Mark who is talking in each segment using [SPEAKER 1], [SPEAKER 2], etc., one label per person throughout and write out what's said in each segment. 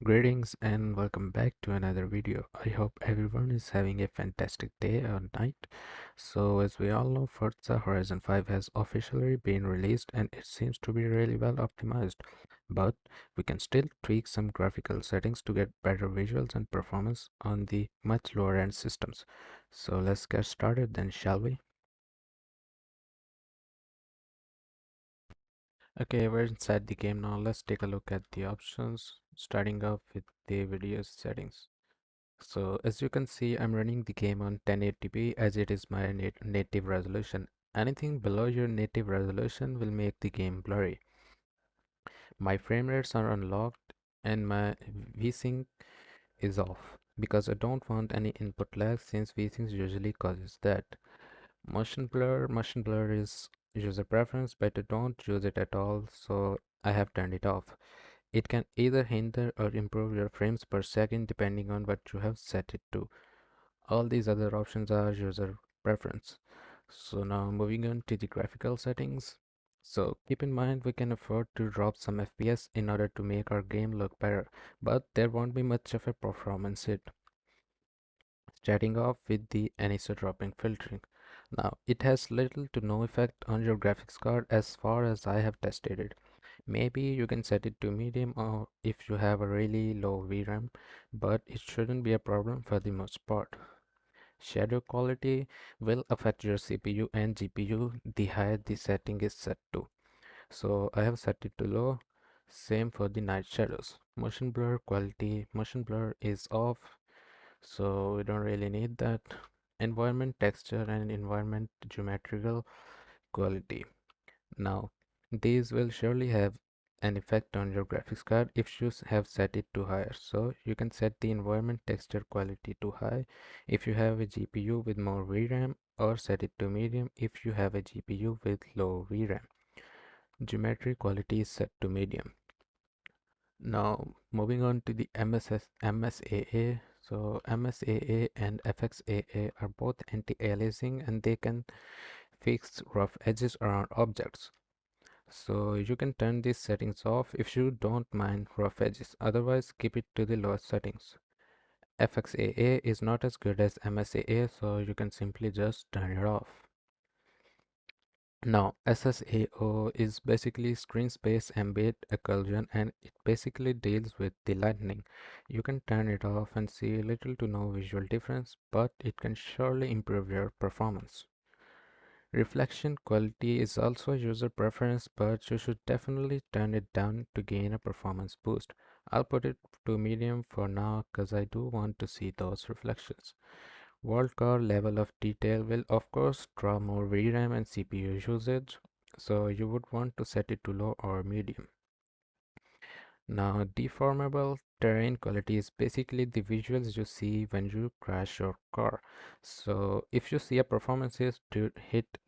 [SPEAKER 1] Greetings and welcome back to another video. I hope everyone is having a fantastic day or night. So as we all know, Forza Horizon 5 has officially been released and it seems to be really well optimized. But we can still tweak some graphical settings to get better visuals and performance on the much lower end systems. So let's get started then, shall we? Okay, we're inside the game now. Let's take a look at the options, starting off with the video settings. So as you can see, I'm running the game on 1080p as it is my native resolution. Anything below your native resolution will make the game blurry. My frame rates are unlocked and my VSync is off because I don't want any input lag since VSync usually causes that. Motion blur is user preference, but I don't use it at all, so I have turned it off. It can either hinder or improve your frames per second depending on what you have set it to. All these other options are user preference. So now moving on to the graphical settings. So keep in mind we can afford to drop some FPS in order to make our game look better, but there won't be much of a performance hit. Starting off with the anisotroping filtering. Now it has little to no effect on your graphics card as far as I have tested it. Maybe you can set it to medium or if you have a really low VRAM, but it shouldn't be a problem for the most part. Shadow quality will affect your CPU and GPU the higher the setting is set to. So I have set it to low. Same for the night shadows. Motion blur is off, so we don't really need that. Environment texture and environment geometrical quality. Now, these will surely have an effect on your graphics card if you have set it to higher. So you can set the environment texture quality to high if you have a GPU with more VRAM, or set it to medium if you have a GPU with low VRAM. Geometry quality is set to medium. Now moving on to the MSAA. So MSAA and FXAA are both anti-aliasing and they can fix rough edges around objects. So you can turn these settings off if you don't mind rough edges, otherwise keep it to the lowest settings. FXAA is not as good as MSAA, so you can simply just turn it off. Now SSAO is basically screen space ambient occlusion and it basically deals with the lightning. You can turn it off and see little to no visual difference, but it can surely improve your performance. Reflection quality is also user preference, but you should definitely turn it down to gain a performance boost. I'll put it to medium for now because I do want to see those reflections. World core level of detail will of course draw more VRAM and CPU usage, so you would want to set it to low or medium. Now, deformable terrain quality is basically the visuals you see when you crash your car. So, if you see a performance hit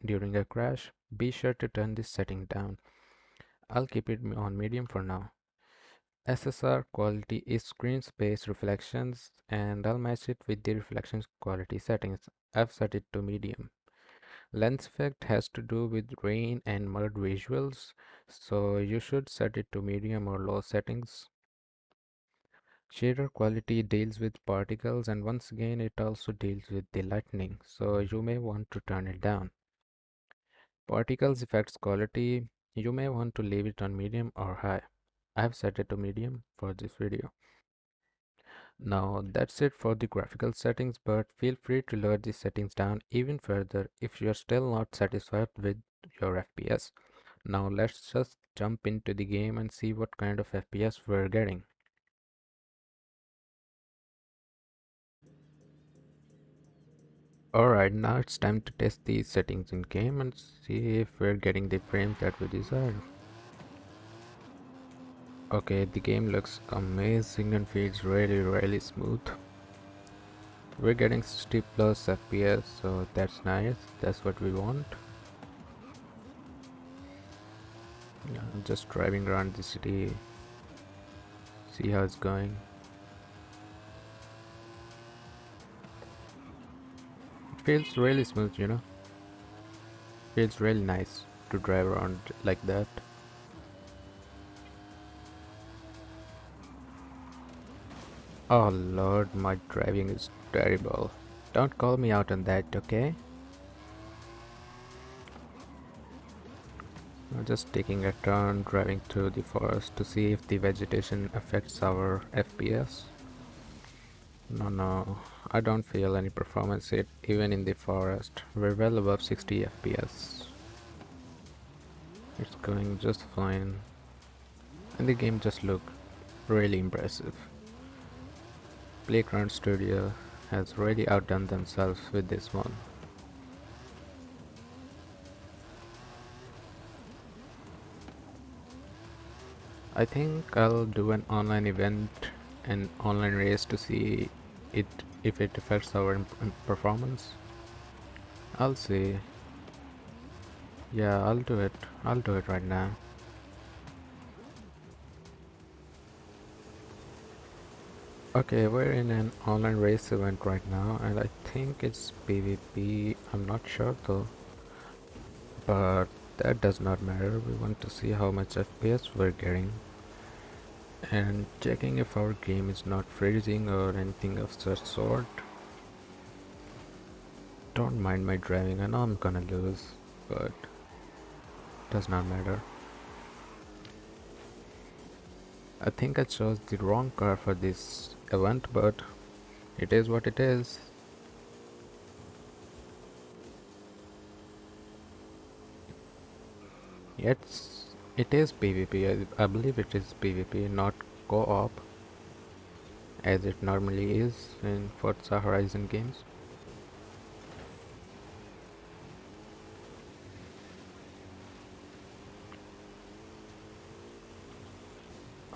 [SPEAKER 1] during a crash, be sure to turn this setting down. I'll keep it on medium for now. SSR quality is screen space reflections, and I'll match it with the reflections quality settings. I've set it to medium. Lens effect has to do with rain and mud visuals, so you should set it to medium or low settings. Shader quality deals with particles and once again it also deals with the lightning, so you may want to turn it down. Particles effects quality, you may want to leave it on medium or high. I have set it to medium for this video. Now that's it for the graphical settings, but feel free to lower the settings down even further if you're still not satisfied with your FPS. Now let's just jump into the game and see what kind of FPS we're getting. Alright, now it's time to test these settings in game and see if we're getting the frames that we desire. Okay, the game looks amazing and feels really smooth. We're getting 60 plus FPS, so that's nice. That's what we want. Yeah, I'm just driving around the city, see how it's going. It feels really smooth, you know. Feels really nice to drive around like that. Oh lord, my driving is terrible. Don't call me out on that, okay? I'm just taking a turn driving through the forest to see if the vegetation affects our FPS. No, no, I don't feel any performance hit even in the forest. We're well above 60 FPS. It's going just fine. And the game just looked really impressive. Playground Studio has really outdone themselves with this one. I think I'll do an online event, an online race to see it if it affects our performance. I'll see. Yeah, I'll do it. I'll do it right now. Okay, we're in an online race event right now, and I think it's PvP. I'm not sure though, but that does not matter. We want to see how much FPS we're getting and checking if our game is not freezing or anything of such sort. Don't mind my driving. I know I'm gonna lose, but does not matter. I think I chose the wrong car for this event, but it is what it is. It's it is PvP. I believe it is PvP, not co-op, as it normally is in Forza Horizon games.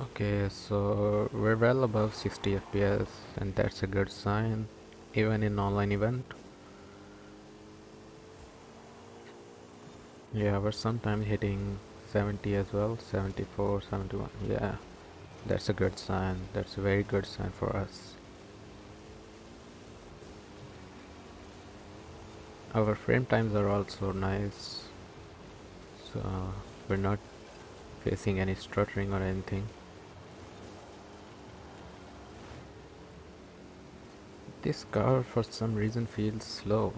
[SPEAKER 1] Okay, so we're well above 60 FPS, and that's a good sign, even in online event. Yeah, we're sometimes hitting 70 as well, 74, 71. Yeah, that's a good sign. That's a very good sign for us. Our frame times are also nice, so we're not facing any stuttering or anything. This car for some reason feels slow.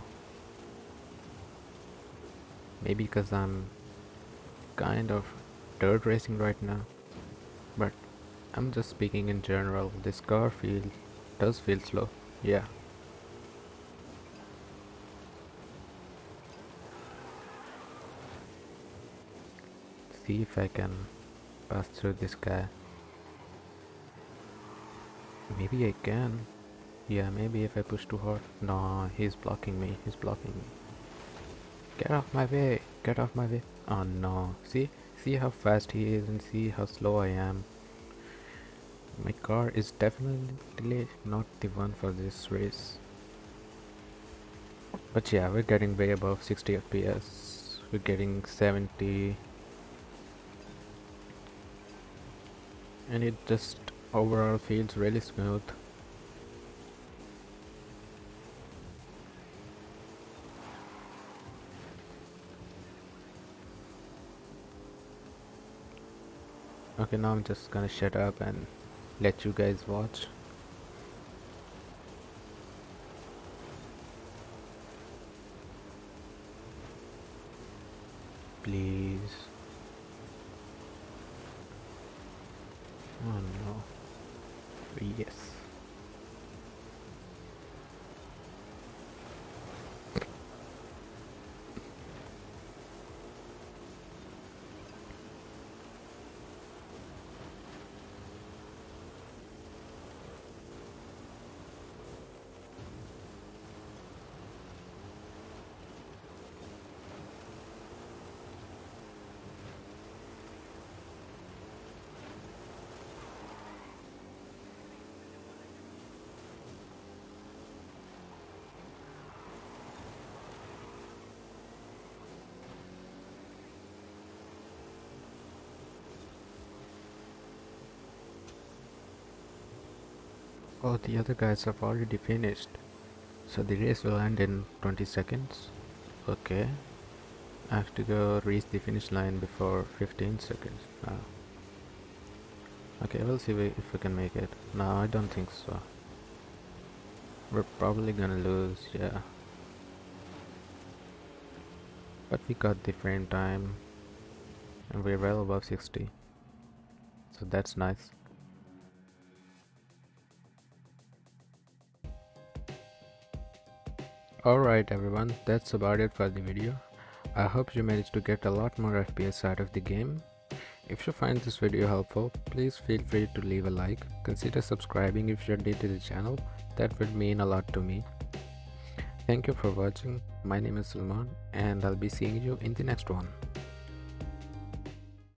[SPEAKER 1] Maybe because I'm kind of dirt racing right now, but I'm just speaking in general. This car does feel slow. Yeah. See if I can pass through this guy. Maybe I can. Yeah, maybe if I push too hard. No, he's blocking me. He's blocking me. Get off my way. Get off my way. Oh no. See how fast he is and see how slow I am. My car is definitely not the one for this race. But yeah, we're getting way above 60 FPS. We're getting 70, and it just overall feels really smooth. Okay, now I'm just gonna shut up and let you guys watch. Please. Oh no. Yes. Oh, the other guys have already finished. So the race will end in 20 seconds. Okay. I have to go reach the finish line before 15 seconds. Okay, we'll see if we can make it. No, I don't think so. We're probably gonna lose, yeah. But we got the frame time and we're well above 60. So that's nice. Alright everyone, that's about it for the video. I hope you managed to get a lot more FPS out of the game. If you find this video helpful, please feel free to leave a like. Consider subscribing if you're new to the channel, that would mean a lot to me. Thank you for watching. My name is Salman and I'll be seeing you in the next one.